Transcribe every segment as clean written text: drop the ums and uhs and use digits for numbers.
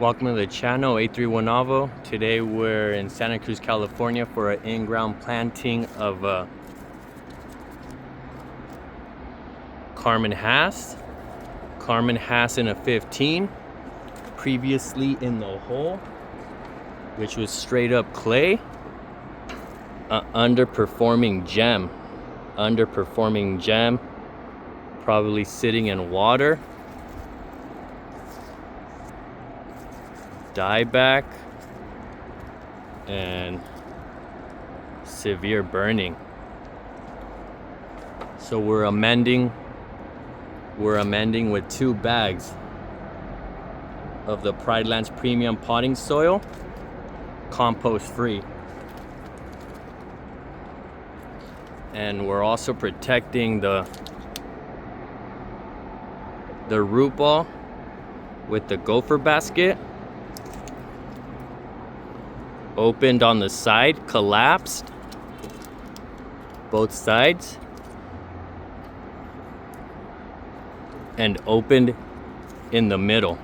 Welcome to the channel, 831 Avo. Today we're in Santa Cruz, California for an in-ground planting of Carmen Hass in a 15. Previously in the hole, which was straight up clay. Underperforming gem, probably sitting in water. Dieback and severe burning. So we're amending with 2 bags of the Pride Lands premium potting soil, compost free. And we're also protecting the root ball with the gopher basket. Opened on the side, collapsed both sides, and opened in the middle.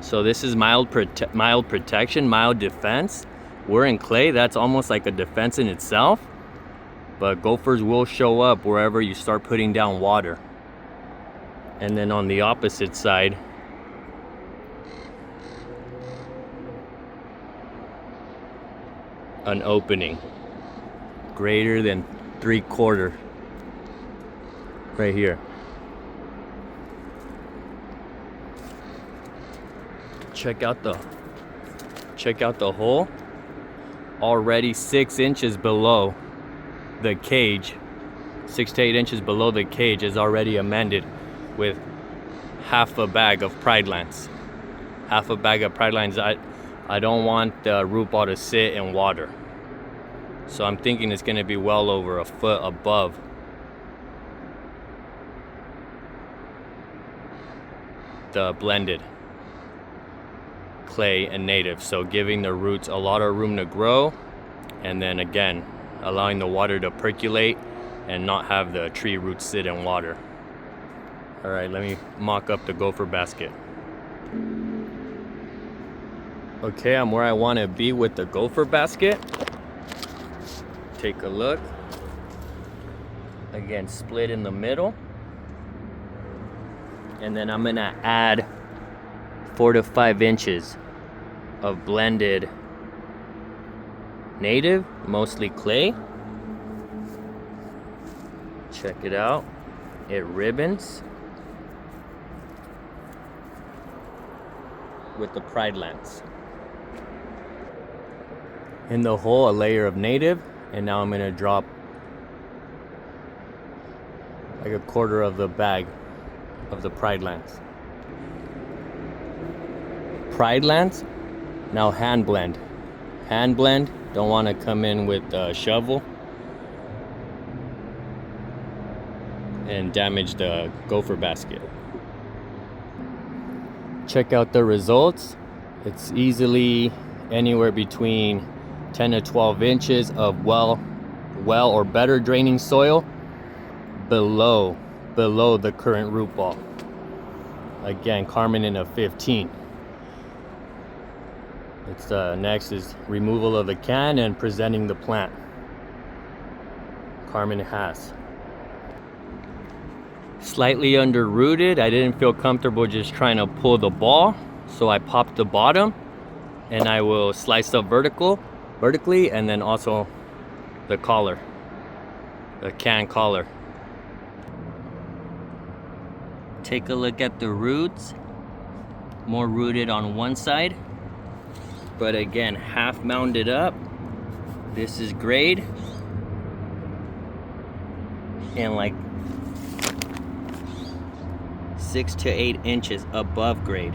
So this is mild protection, mild defense. We're in clay, that's almost like a defense in itself, but gophers will show up wherever you start putting down water. And then on the opposite side, an opening greater than 3/4 right here. Check out the hole. Already 6 inches below the cage. 6 to 8 inches below the cage is already amended with half a bag of Pride Lands. I don't want the root ball to sit in water. So I'm thinking it's gonna be well over a foot above the blended clay and native. So giving the roots a lot of room to grow, and then again, allowing the water to percolate and not have the tree roots sit in water. All right, let me mock up the gopher basket. Okay, I'm where I want to be with the gopher basket. Take a look. Again, split in the middle. And then I'm gonna add 4 to 5 inches of blended native, mostly clay. Check it out. It ribbons with the Pride Lands. In the hole, a layer of native, and now I'm gonna drop like 1/4 of the bag of the Pride Lands. Pride Lands, now hand blend. Don't want to come in with a shovel and damage the gopher basket. Check out the results. It's easily anywhere between 10 to 12 inches of well or better draining soil below the current root ball. Again, Carmen in a 15. It's next is removal of the can and presenting the plant. Carmen Hass. Slightly underrooted. I didn't feel comfortable just trying to pull the ball, so I popped the bottom, and I will slice up vertically, and then also the collar, the can collar. Take a look at the roots. More rooted on one side, but again, half mounded up. This is grade, and like 6 to 8 inches above grade.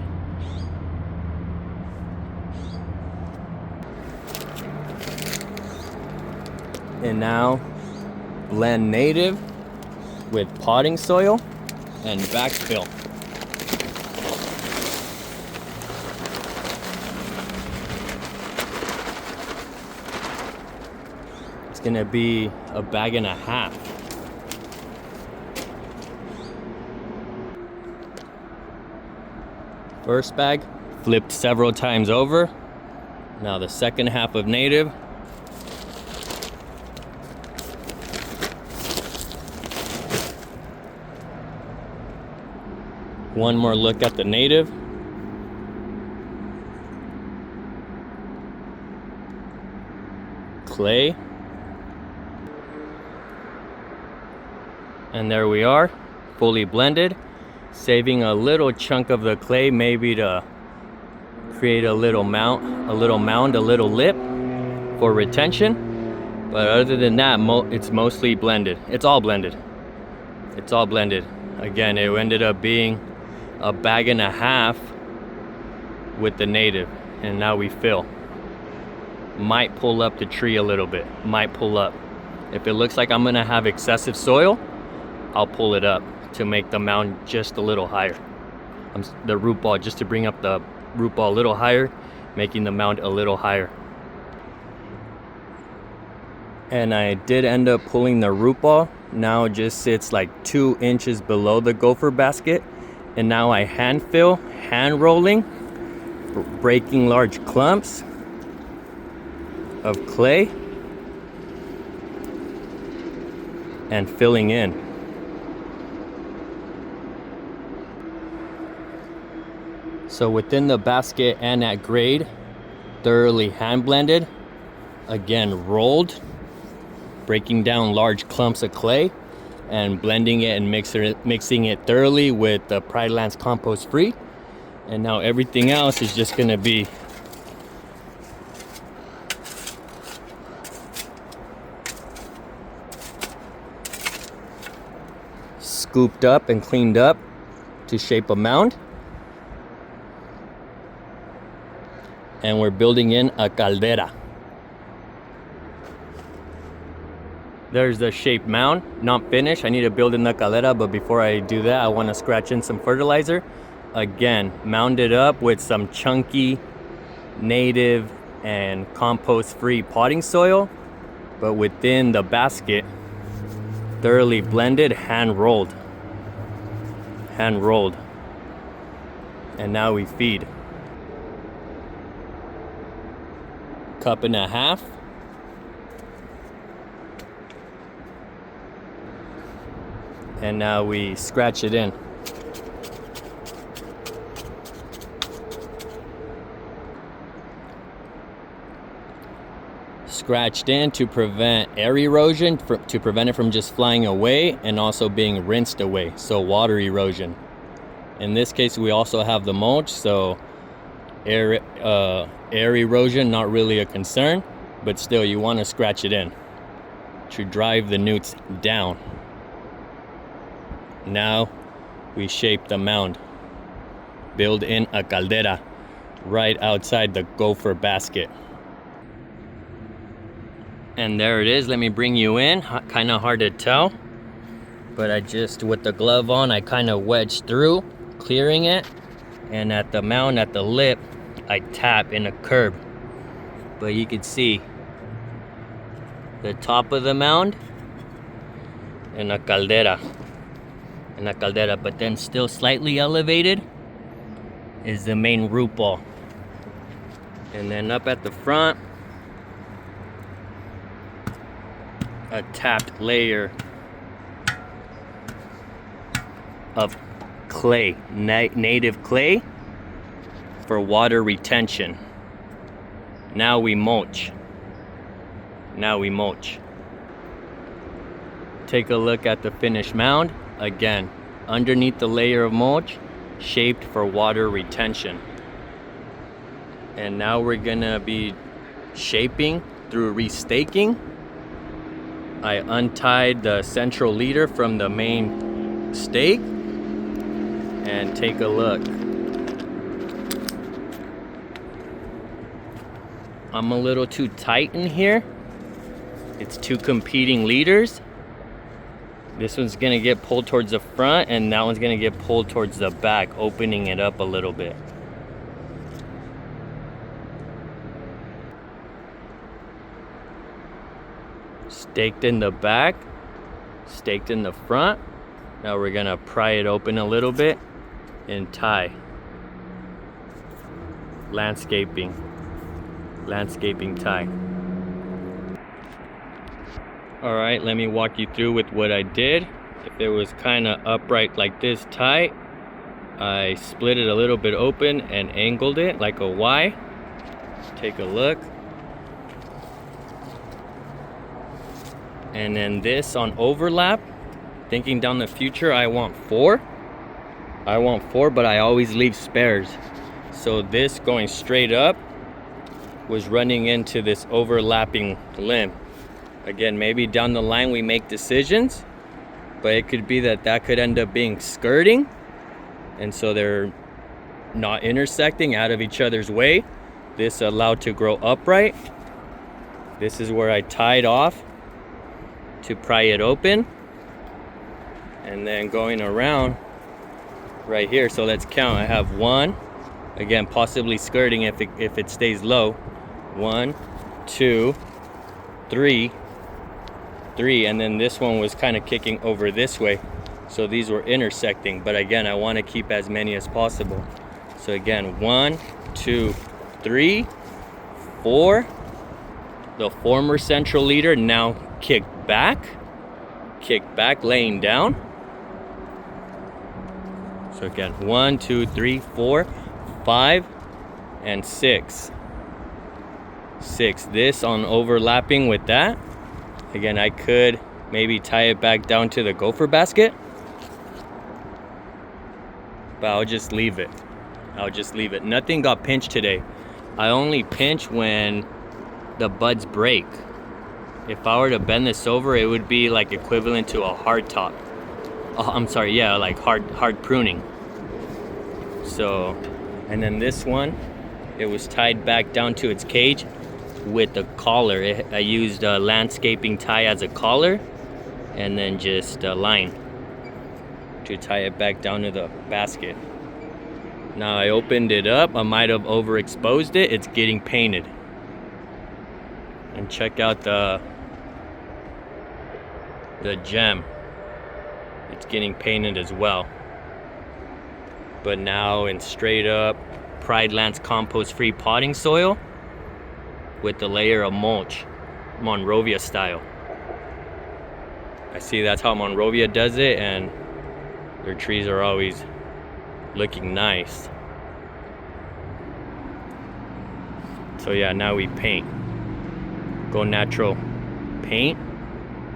And now blend native with potting soil and backfill. It's gonna be a bag and a half. First bag, flipped several times over. Now the second half of native. One more look at the native. Clay. And there we are, fully blended. Saving a little chunk of the clay, maybe to create a little mound, a little lip for retention. But other than that, it's mostly blended. It's all blended. It's all blended. Again, it ended up being a bag and a half with the native, and now we fill. Might pull up the tree a little bit, might pull up. If it looks like I'm gonna have excessive soil, I'll pull it up to make the mound just a little higher. The root ball, just to bring up the root ball a little higher, making the mound a little higher. And I did end up pulling the root ball. Now it just sits like 2 inches below the gopher basket. And now I hand fill, hand rolling, breaking large clumps of clay and filling in. So within the basket and at grade, thoroughly hand blended, again rolled, breaking down large clumps of clay and blending it and mixing it thoroughly with the Pride Lands compost free. And now everything else is just gonna be scooped up and cleaned up to shape a mound. And we're building in a caldera. There's the shaped mound, not finished. I need to build in the caldera, but before I do that, I want to scratch in some fertilizer. Again, mound it up with some chunky native and compost-free potting soil, but within the basket, thoroughly blended, hand rolled. And now we feed. Cup and a half. And now we scratch it in. Scratched in to prevent air erosion, to prevent it from just flying away and also being rinsed away, so water erosion. In this case, we also have the mulch, so air erosion not really a concern, but still you want to scratch it in to drive the newts down. Now we shape the mound, build in a caldera right outside the gopher basket. And there it is. Let me bring you in. Kind of hard to tell, but I just, with the glove on, I kind of wedged through, clearing it. And at the mound, at the lip, I tap in a curb. But you can see the top of the mound and a caldera. But then still slightly elevated is the main root ball. And then up at the front, a tapped layer of clay, native clay for water retention. Now we mulch. Take a look at the finished mound. Again, underneath the layer of mulch, shaped for water retention. And now we're gonna be shaping through restaking. I untied the central leader from the main stake, and take a look. I'm a little too tight in here. It's two competing leaders. This one's gonna get pulled towards the front, and that one's gonna get pulled towards the back, opening it up a little bit. Staked in the back, staked in the front. Now we're gonna pry it open a little bit and tie. landscaping tie. All right, let me walk you through with what I did. If it was kind of upright like this tight, I split it a little bit open and angled it like a Y. Take a look. And then this on overlap, thinking down the future, I want four, but I always leave spares. So this going straight up was running into this overlapping limb. Again, maybe down the line we make decisions, but it could be that could end up being skirting, and so they're not intersecting, out of each other's way. This allowed to grow upright. This is where I tied off to pry it open, and then going around right here. So let's count. I have one, again possibly skirting if it stays low. 1, 2, 3, and then this one was kind of kicking over this way, so these were intersecting, but again I want to keep as many as possible. So again, 1, 2, 3, 4. The former central leader now kicked back, laying down. So again, 1, 2, 3, 4, 5, and 6. This on overlapping with that. Again, I could maybe tie it back down to the gopher basket, but I'll just leave it. Nothing got pinched today. I only pinch when the buds break. If I were to bend this over, it would be like equivalent to a hard top. Oh, I'm sorry, yeah, like hard pruning. So, and then this one, it was tied back down to its cage with the collar. I used a landscaping tie as a collar, and then just a line to tie it back down to the basket. Now I opened it up. I might have overexposed it. It's getting painted. And check out the gem. It's getting painted as well. But now in straight up Pride Lands compost free potting soil with the layer of mulch, Monrovia style. I see that's how Monrovia does it, and their trees are always looking nice. So yeah, now we paint. Go Natural paint.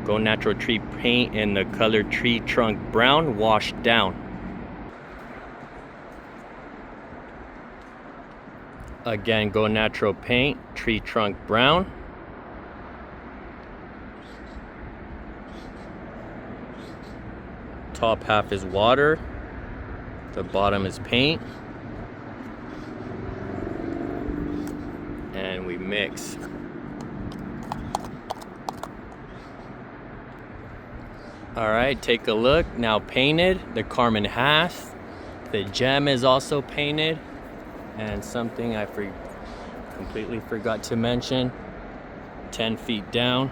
Go Natural tree paint in the color tree trunk brown, washed down. Again, Go Natural paint, tree trunk brown. Top half is water, the bottom is paint, and we mix. All right, take a look. Now painted, the Carmen Half. The gem is also painted. And something I completely forgot to mention, 10 feet down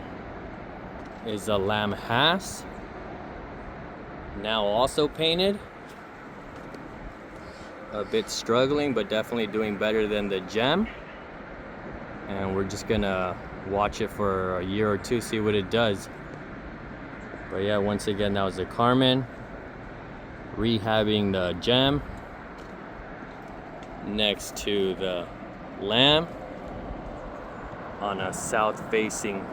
is a lamb Hass. Now also painted. A bit struggling, but definitely doing better than the gem. And we're just gonna watch it for a year or two, see what it does. But yeah, once again, that was the Carmen. Rehabbing the gem next to the lamb on a south-facing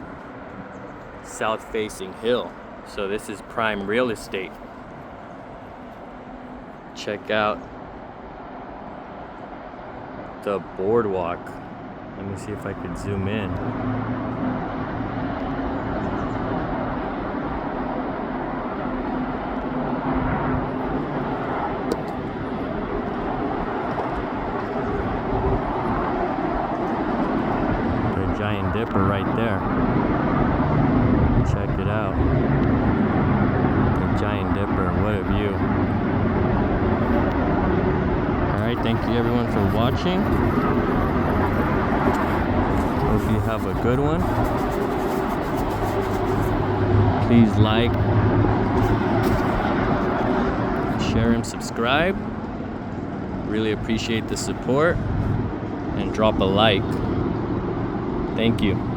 hill. So this is prime real estate. Check out the boardwalk. Let me see if I could zoom in. Giant dipper right there. Check it out. The giant dipper, what a view. Alright, thank you everyone for watching. Hope you have a good one. Please like, share, and subscribe. Really appreciate the support. and drop a like. Thank you.